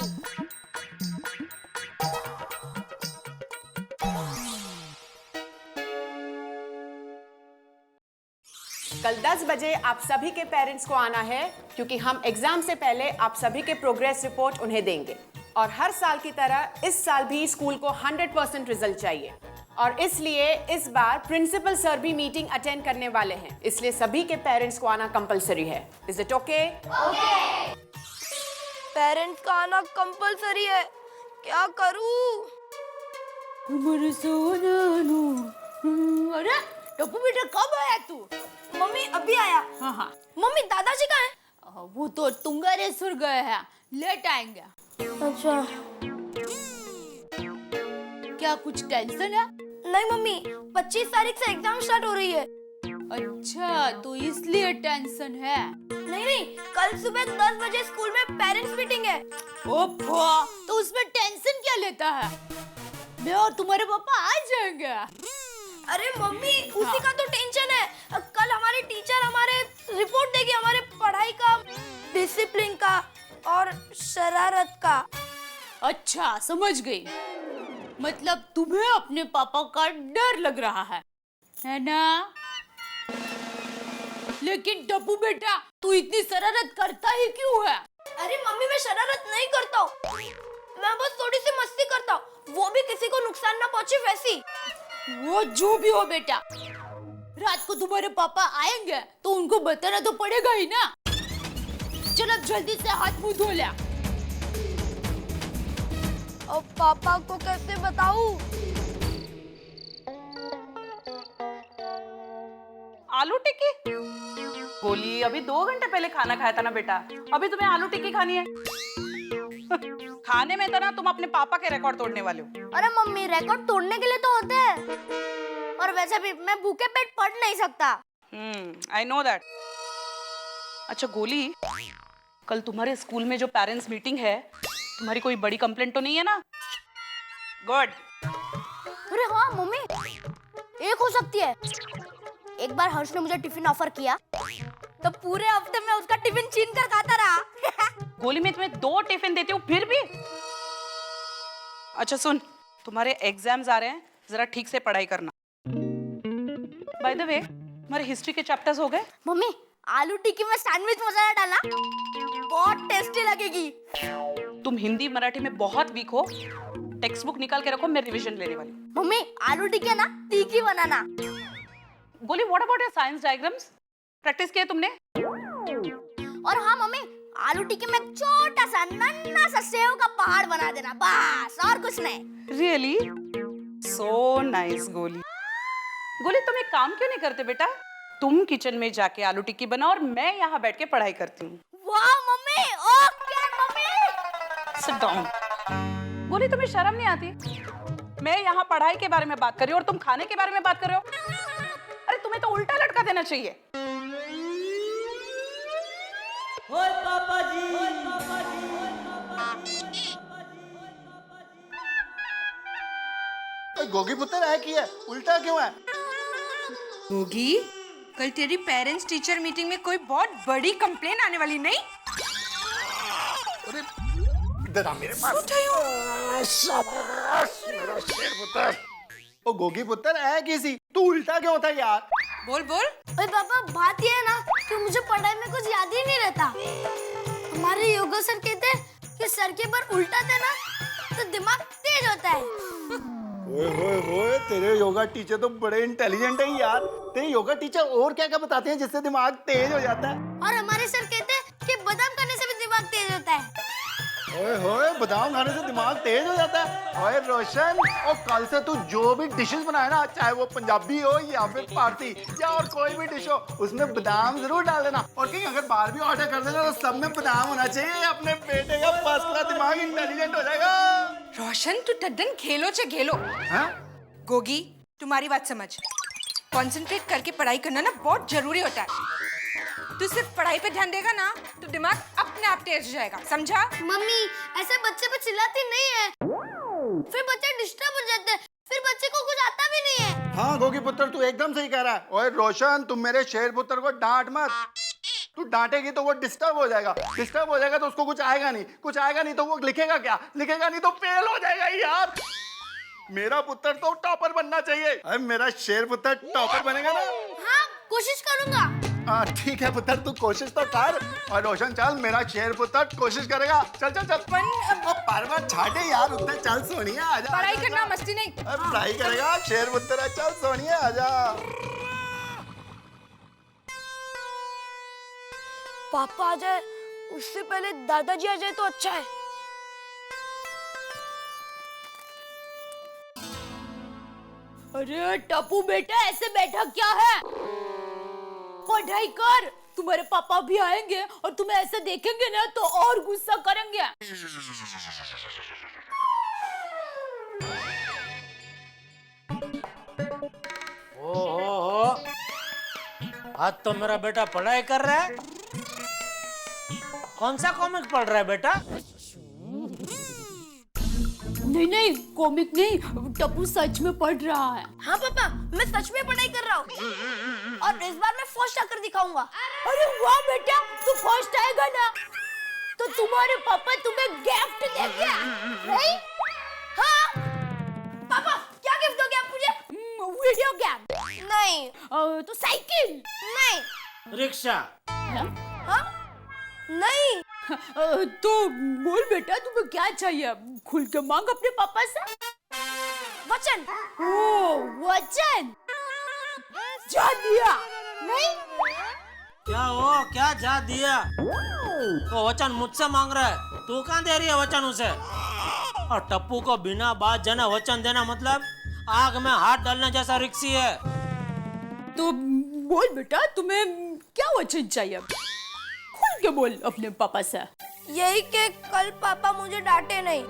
कल 10 बजे आप सभी के पेरेंट्स को आना है क्योंकि हम एग्जाम से पहले आप सभी के प्रोग्रेस रिपोर्ट उन्हें देंगे। और हर साल की तरह इस साल भी स्कूल को 100% रिजल्ट चाहिए और इसलिए इस बार प्रिंसिपल सर भी मीटिंग अटेंड करने वाले हैं। इसलिए सभी के पेरेंट्स को आना कंपलसरी है। Is it okay? पेरेंट्स का आना कंपलसरी है, क्या करूं? मेरे सोनानू। अरे टप्पू बेटा कब आया तू? मम्मी अभी आया। हाँ हाँ। मम्मी दादाजी कहाँ हैं? वो तो तुंगारेश्वर गए हैं, लेट आएंगे। अच्छा। क्या कुछ टेंशन है? नहीं मम्मी, 25 तारीख से एग्जाम स्टार्ट हो रही है। अच्छा तो इसलिए टेंशन है। नहीं नहीं, कल सुबह 10 बजे स्कूल में पेरेंट्स मीटिंग है। ओफो, तो उसमें टेंशन क्या लेता है? मैं और तुम्हारे पापा आ जाएंगे। अरे मम्मी उसी का तो टेंशन है। कल हमारे टीचर हमारे रिपोर्ट देगी हमारे पढ़ाई का, डिसिप्लिन का और शरारत का। अच्छा समझ गई, मतलब तुम्हें अपने पापा का डर लग रहा है ना? लेकिन टप्पू बेटा तू इतनी शरारत करता ही क्यों है? अरे मम्मी मैं शरारत नहीं करता हूँ, मैं बस थोड़ी सी मस्ती करता हूँ, वो भी किसी को नुकसान ना पहुँचे वैसी। वो जो भी हो बेटा, रात को तुम्हारे पापा आएंगे तो उनको बताना तो पड़ेगा ही ना। चल अब जल्दी से हाथ मुंह धो ले। अब पापा को कैसे बताऊं? आलू टिक्की? गोली अभी 2 घंटे पहले खाना खाया था ना बेटा, अभी तुम्हें आलू टिक्की खानी है? खाने में तो ना तुम अपने पापा के रिकॉर्ड तोड़ने वाले हो। अरे मम्मी रिकॉर्ड तोड़ने के लिए तो होते हैं, और वैसे भी मैं भूखे पेट पढ़ नहीं सकता। I know that. अच्छा गोली, कल तुम्हारे स्कूल में जो पेरेंट्स मीटिंग है, तुम्हारी कोई बड़ी कंप्लेंट तो नहीं है ना? गुड। अरे हाँ मम्मी, एक हो सकती है। एक बार हर्ष ने मुझे टिफिन ऑफर किया तो पूरे हफ्ते में उसका टिफिन छीन कर खाता रहा। गोली में तुम्हें 2 टिफिन देती हूँ फिर भी। अच्छा सुन, तुम्हारे एग्जाम्स आ रहे हैं, जरा ठीक से पढ़ाई करना। बाय द वे, तुम्हारे हिस्ट्री के चैप्टर्स हो गए? मम्मी आलू टिक्की में सैंडविच मसाला डालना, बहुत टेस्टी लगेगी। तुम हिंदी मराठी में बहुत वीक हो, टेक्स्ट बुक निकाल के रखो, मैं रिवीजन लेने वाली हूँ। मम्मी आलू टिक्की ना तीखी बनाना। गोली what about your science diagrams? Practice किया तुमने? और हाँ मम्मी, आलू टिक्की में छोटा सा नन्हा सा सेव का पहाड़ बना देना, बस और कुछ नहीं। रियली? सो नाइस गोली। गोली तुम एक काम क्यों नहीं करते बेटा? तुम किचन में जाके आलू टिक्की बनाओ और मैं यहाँ बैठ के पढ़ाई करती हूँ। वाह mummy, okay mummy. Sit down. गोली तुम्हें शर्म नहीं आती? मैं यहाँ पढ़ाई के बारे में बात कर रही हूँ और तुम खाने के बारे में बात कर रहे हो। अरे तुम्हें तो उल्टा लटका देना चाहिए। ओए पापा जी, गोगी पुत्र है कि है, उल्टा क्यों है? होगी, कल तेरी पेरेंट्स टीचर मीटिंग में कोई बहुत बड़ी कंप्लेन आने वाली नहीं? अरे इधर आ मेरे पास। शाबाश मेरा शेर पुत्र। ओ गोगी पुत्र है किसी, तू उल्टा क्यों था यार? बोल बोल। ओए पापा बात ये है ना कि मुझे पढ़ाई में कुछ याद ही नहीं रहता। हमारे योगा सर कहते हैं कि सर के ऊपर उल्टा देना तो दिमाग तेज होता है। ओए होए होए, तेरे योगा टीचर तो बड़े इंटेलिजेंट हैं यार। तेरे योगा टीचर और क्या क्या बताते हैं जिससे दिमाग तेज हो जाता है? और हमारे सर कहते हैं कि बादाम खाने से भी दिमाग तेज होता है। ओए होए, बादाम खाने से दिमाग तेज हो जाता है? ओए रोशन, और कल से तू जो भी डिशेस बनाए ना, चाहे वो पंजाबी हो या फिर पारसी या और कोई भी डिश हो, उसमें बादाम जरूर डाल देना। और कहीं अगर बाहर भी ऑर्डर कर देना तो सब में बादाम होना चाहिए। अपने बेटे का फर्स्ट क्लास दिमाग इंटेलिजेंट हो जाएगा। रोशन तू टड्डन खेलो चे खेलो। हाँ? गोगी तुम्हारी बात समझ, कंसंट्रेट करके पढ़ाई करना ना बहुत जरूरी होता है। तू सिर्फ पढ़ाई पे ध्यान देगा ना तो दिमाग अपने आप तेज हो जाएगा, समझा? मम्मी ऐसे बच्चे पे चिल्लाती नहीं है, फिर बच्चे डिस्टर्ब हो जाते हैं, फिर बच्चे को कुछ आता भी नहीं है। हाँ गोगी पुत्र, तू एकदम सही कह रहा है। ओए रोशन, तुम मेरे शेर पुत्र को डांट मत। तू डांटेगी तो वो डिस्टर्ब हो जाएगा, डिस्टर्ब हो जाएगा तो उसको कुछ आएगा नहीं, कुछ आएगा नहीं तो वो लिखेगा क्या, लिखेगा नहीं तो फेल हो जाएगा यार। मेरा पुत्र तो टॉपर बनना चाहिए। अरे मेरा शेर पुत्र टॉपर बनेगा ना? हाँ कोशिश करूंगा। ठीक है पुत्र, तू कोशिश तो कर। और रोशन चल, मेरा शेर पुत्र कोशिश करेगा। चल चल चल। बार-बार छाटे यार, उतने चल सोनिया आजा। पढ़ाई करना, मस्ती नहीं। पढ़ाई करेगा शेर पुत्र, चल सोनिया आजा। पापा आ जाए उससे पहले दादाजी आ जाए तो अच्छा है। अरे टप्पू बेटा ऐसे बैठा क्या है? पढ़ाई कर, तुम्हारे पापा भी आएंगे और तुम्हें ऐसे देखेंगे ना तो और गुस्सा करेंगे। ओहो, आज तो मेरा बेटा पढ़ाई कर रहा है। कौन सा कॉमिक पढ़ रहा है बेटा? नहीं नहीं, कॉमिक नहीं, टप्पू सच में पढ़ रहा है। हाँ पापा, मैं सच में पढ़ाई कर रहा हूँ और इस बार मैं फर्स्ट आकर दिखाऊंगा। अरे वाह बेटा, तू फर्स्ट आएगा ना तो तुम्हारे पापा तुम्हें गिफ्ट देंगे, नहीं? हाँ पापा, क्या गिफ्ट दोगे आप मुझे? वीडियो गेम नहीं। तो साइकिल नहीं। रिक्शा? हाँ नहीं। तो बोल बेटा तुम्हें क्या चाहिए, खुल के मांग अपने पापा से। वचन। ओ वचन, जा दिया नहीं? क्या हो, क्या जा दिया? तो वचन मुझसे मांग रहा है, तू कहाँ दे रही है वचन उसे? और टप्पू को बिना बात जाने वचन देना मतलब आग में हाथ डालने जैसा रिक्सी है। तो बोल बेटा तुम्हें क्या वचन चाहिए, खुल के बोल अपने पापा से। यही कि कल पापा मुझे डांटे नहीं।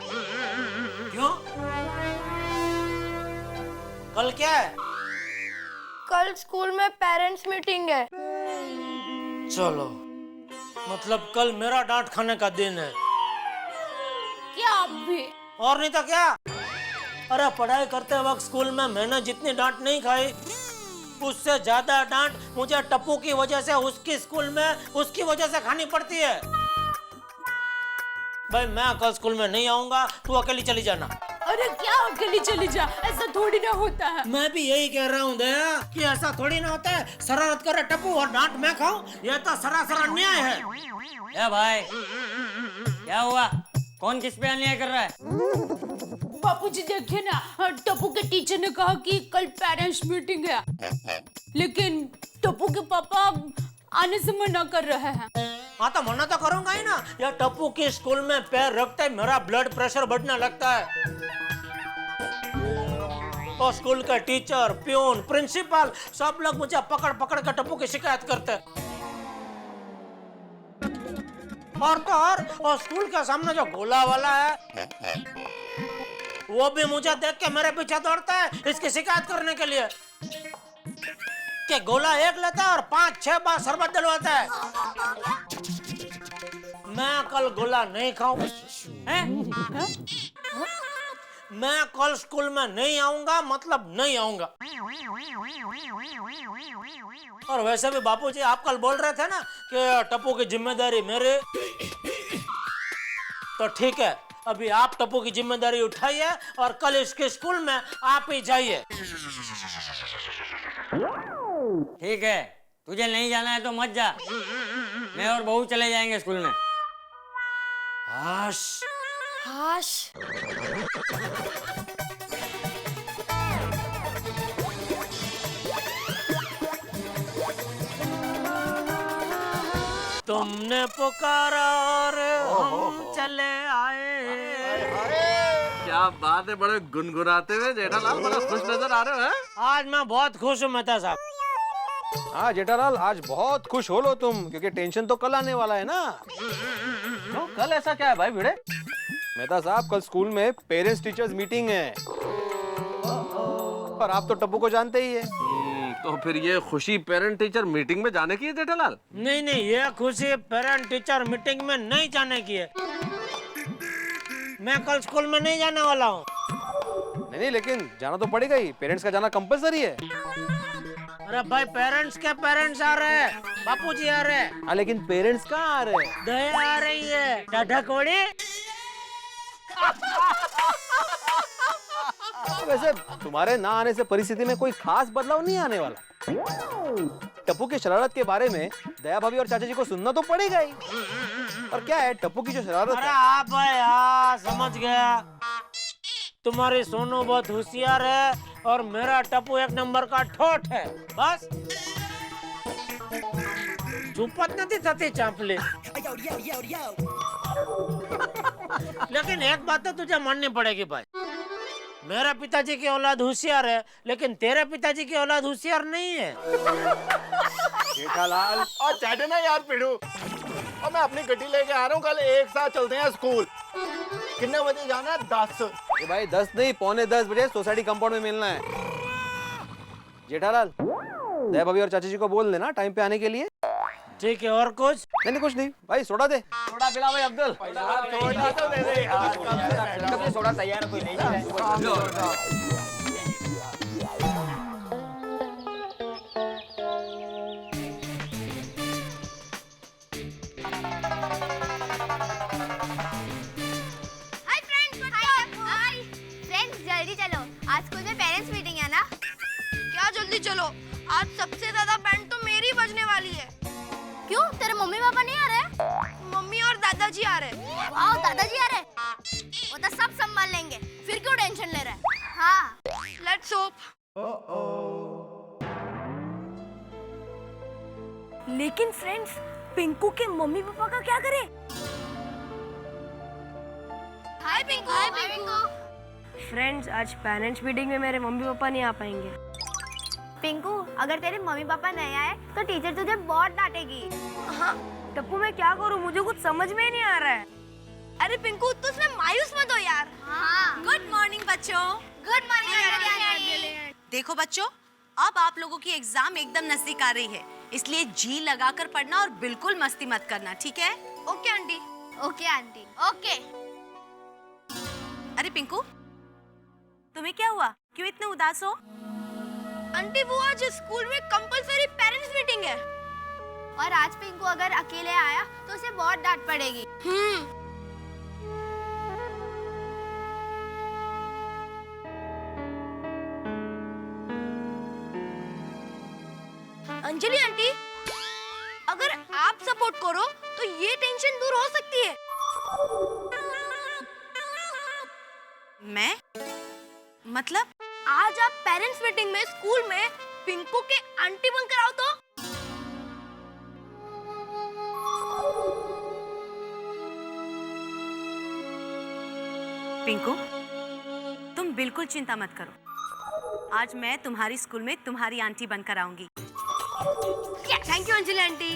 क्यों? कल क्या है? कल स्कूल में पेरेंट्स मीटिंग है। चलो, मतलब कल मेरा डांट खाने का दिन है। क्या आप भी? और नहीं तो क्या? अरे पढ़ाई करते वक्त स्कूल में मैंने जितनी डांट नहीं खाई उससे ज्यादा डांट मुझे टप्पू की वजह से उसकी स्कूल में उसकी वजह से खानी पड़ती है। भाई मैं कल स्कूल में नहीं आऊंगा, तू अकेली चली जाना। अरे क्या अकेली चली जा, ऐसा थोड़ी ना होता है। मैं भी यही कह रहा हूँ दया कि ऐसा थोड़ी ना होता है। शरारत करे टप्पू और डांट मैं खाऊं, यह तो सरासर अन्याय है। ए भाई, क्या हुआ? कौन किस पे अन्याय कर रहा है? बापूजी देखिए ना, टप्पू के टीचर ने कहा कि कल पेरेंट्स मीटिंग है, लेकिन टप्पू के पापा आने से मना कर रहे हैं। हाँ तो मना तो करूंगा ही ना। यह टप्पू की स्कूल में पैर रखते ही मेरा ब्लड प्रेशर बढ़ने लगता है। और स्कूल के टीचर, प्यून, प्रिंसिपल सब लोग मुझे पकड़ पकड़ के टप्पू की शिकायत करते हैं। और तो और स्कूल के सामने जो गोला वाला है वो भी मुझे देख के मेरे पीछे दौड़ता है इसकी शिकायत करने के लिए कि गोला एक लेता है और 5-6 बार शरबत दिलवाता है। मैं कल गोला नहीं खाऊं। मैं कल स्कूल में नहीं आऊंगा, मतलब नहीं आऊंगा। और वैसे भी बापूजी आप कल बोल रहे थे ना कि टप्पू की जिम्मेदारी मेरे, तो ठीक है, अभी आप टप्पू की जिम्मेदारी उठाइए और कल इसके स्कूल में आप ही जाइए। ठीक है, तुझे नहीं जाना है तो मत जा। मैं और बहू चले जाएंगे स्कूल में। हाश हाश। तुमने पुकारा और हम चले आए। क्या बात है, बड़े गुनगुनाते हुए जेठालाल, बड़ा खुश नजर आ रहे हो। आज मैं बहुत खुश हूँ मेहता साहब। हाँ जेठालाल, आज बहुत खुश हो लो तुम, क्योंकि टेंशन तो कल आने वाला है ना। तो कल ऐसा क्या है भाई भिड़े? मेहता साहब, कल स्कूल में पेरेंट्स टीचर्स मीटिंग है और आप तो टप्पू को जानते ही है। तो फिर ये खुशी पेरेंट टीचर मीटिंग में जाने की है जेठालाल? नहीं नहीं, ये खुशी पेरेंट टीचर मीटिंग में नहीं जाने की है। मैं कल स्कूल में नहीं जाने वाला हूँ। नहीं, लेकिन जाना तो पड़ेगा ही, पेरेंट्स का जाना कंपलसरी है। अरे भाई, पेरेंट्स के पेरेंट्स आ रहे हैं, बापूजी आ रहे हैं। हाँ, लेकिन पेरेंट्स कहाँ आ रहे हैं? दया आ रही है। टाटा कोड़ी। वैसे तुम्हारे ना आने से परिस्थिति में कोई खास बदलाव नहीं आने वाला। टप्पू की शरारत के बारे में दया भाभी और चाचा जी को सुनना तो पड़ेगा ही। और क्या है, टप्पू की जो शरारत अरे हाँ भाई, हाँ समझ गया। तुम्हारी सोनू बहुत होशियार है और मेरा टप्पू एक नंबर का ठोठ है। बस झुपत नहीं थती चांपली। लेकिन एक बात तो तुझे माननी पड़ेगी भाई, मेरा पिताजी की औलाद होशियार है, लेकिन तेरे पिताजी की औलाद होशियार नहीं है। जेठालाल और चाटे ना यार पिड़ू, और मैं अपनी गड्डी लेके आ रहा हूँ, कल एक साथ चलते हैं स्कूल। कितने बजे जाना है? 10। भाई 10 नहीं, 9:45 सोसाइटी कंपाउंड में मिलना है। जेठालाल, दया भाभी और चाची जी को बोल देना टाइम पे आने के लिए। ठीक है, और कुछ? नहीं कुछ नहीं भाई, सोडा दे। थोड़ा पिला भाई अब्दुल। सोडा तो दे दे यार। सोडा तैयार है, कोई नहीं है। हाय फ्रेंड्स, हाय फ्रेंड्स, जल्दी चलो, आज स्कूल में पेरेंट्स मीटिंग है ना। क्या जल्दी चलो, आज सबसे ज्यादा बैंड तो मेरी बजने वाली है। क्यों, तेरे मम्मी पापा नहीं आ रहे? मम्मी और दादाजी आ रहे। वाह, दादाजी आ रहे, वो तो सब संभाल लेंगे, फिर क्यों टेंशन ले रहा है? हाँ, लेट्स होप। लेकिन फ्रेंड्स, पिंकू के मम्मी पापा का क्या करें? हाय पिंकू। हाय पिंकू। फ्रेंड्स, आज पेरेंट्स मीटिंग में मेरे मम्मी पापा नहीं आ पाएंगे। पिंकू, अगर तेरे मम्मी पापा नहीं आए तो टीचर तुझे बहुत डांटेगी। हाँ, टप्पू मैं क्या करूँ, मुझे कुछ समझ में ही नहीं आ रहा है। अरे पिंकू, तू उसमें मायूस मत हो यार। हाँ। गुड मॉर्निंग बच्चों। Good morning. देखो बच्चों, अब आप लोगों की एग्जाम एकदम नजदीक आ रही है, इसलिए जी लगाकर पढ़ना और बिल्कुल मस्ती मत करना, ठीक है? Okay aunty. Okay aunty. Okay. अरे पिंकू, तुम्हें क्या हुआ, क्यों इतने उदास हो? आंटी, वो आज स्कूल में कंपलसरी पेरेंट्स मीटिंग है, और आज पिंकू अगर अकेले आया तो उसे बहुत डांट पड़ेगी। अंजलि आंटी, अगर आप सपोर्ट करो तो ये टेंशन दूर हो सकती है। मैं? मतलब? आज आप पेरेंट्स मीटिंग में स्कूल में पिंकू के आंटी बनकर आओ तो। पिंकू, तुम बिल्कुल चिंता मत करो, आज मैं तुम्हारी स्कूल में तुम्हारी आंटी बनकर आऊंगी। Thank you Anjali aunty.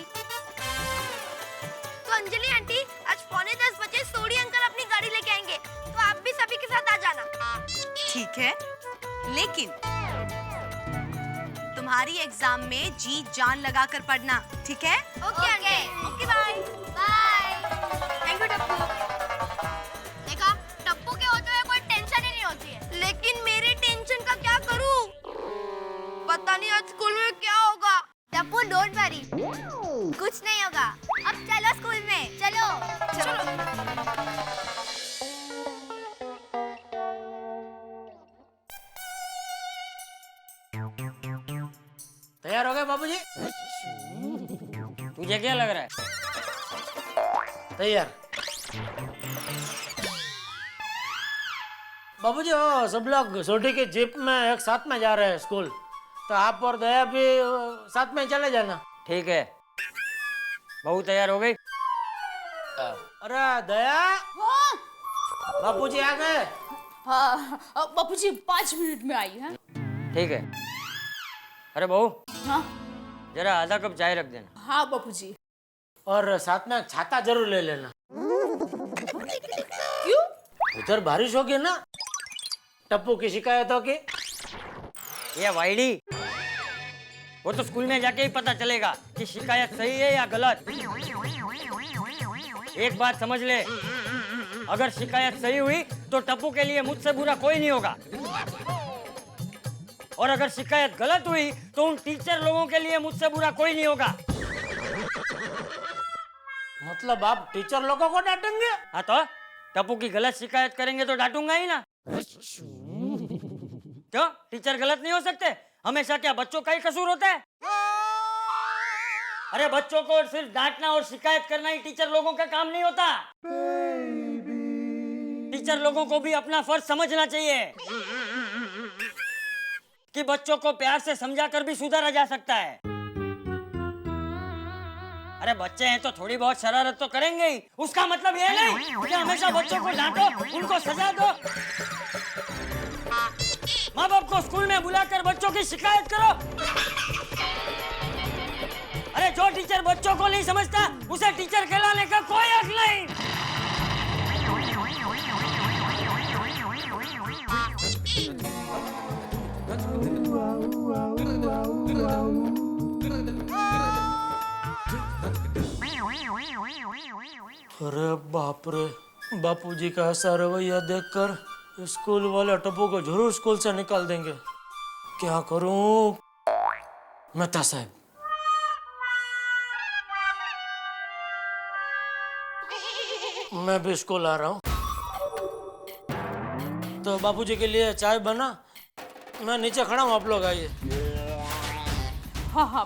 तो अंजलि आंटी, आज 9:45 बजे सोडी अंकल अपनी गाड़ी लेके आएंगे, तो आप भी सभी के साथ आ जाना। ठीक है, लेकिन तुम्हारी एग्जाम में जी जान लगाकर पढ़ना, ठीक है? Okay aunty. Okay, bye bye. Thank you Tappu. देखा, टप्पू के होते हुए कोई टेंशन ही नहीं होती है, लेकिन मेरे टेंशन का क्या करूं? पता नहीं आज स्कूल में क्या होगा। टप्पू डोंट वरी, कुछ नहीं होगा। अब चलो स्कूल में, चलो चलो। तैयार हो गए बाबूजी? तुझे क्या लग रहा है? तैयार। बाबूजी, वो सब लोग सोडी की जीप में एक साथ में जा रहे हैं स्कूल, तो आप और दया भी साथ में चले जाना। ठीक है। बहू तैयार हो गई? अरे दया, बापूजी आ गए। हाँ, बापूजी 5 मिनट में आई है। ठीक है। अरे बहू, हाँ जरा आधा कप चाय रख देना। हाँ बापूजी। और साथ में छाता जरूर ले लेना। क्यों? उधर बारिश होगी ना, टप्पू की शिकायत होगी। ये वाइडी, वो तो स्कूल में जाके ही पता चलेगा कि शिकायत सही है या गलत। एक बात समझ ले, अगर शिकायत सही हुई तो टप्पू के लिए मुझसे बुरा कोई नहीं होगा, और अगर शिकायत गलत हुई तो उन टीचर लोगों के लिए मुझसे बुरा कोई नहीं होगा। मतलब आप टीचर लोगों को डांटेंगे? हाँ, तो टप्पू की गलत शिकायत करेंगे तो डांटूंगा ही ना। क्यों, टीचर गलत नहीं हो सकते? हमेशा क्या बच्चों का ही कसूर होता है? अरे बच्चों को सिर्फ डांटना और शिकायत करना ही टीचर लोगों का काम नहीं होता। टीचर लोगों को भी अपना फर्ज समझना चाहिए कि बच्चों को प्यार से समझाकर भी सुधारा जा सकता है। अरे बच्चे हैं तो थोड़ी बहुत शरारत तो करेंगे ही, उसका मतलब ये नहीं कि हमेशा बच्चों को डांटो, उनको सजा दो। माँ बाप को स्कूल में बुलाकर बच्चों की शिकायत करो। अरे जो टीचर बच्चों को नहीं समझता उसे टीचर कहलाने का कोई हक नहीं। अरे बाप रे, बापूजी का ऐसा रवैया देखकर स्कूल वाले टप्पू को जरूर स्कूल से निकाल देंगे। क्या करूं? मेहता साहब, मैं भी स्कूल आ रहा हूँ, तो बापूजी के लिए चाय बना, मैं नीचे खड़ा हूँ, आप लोग आइए। हाँ हाँ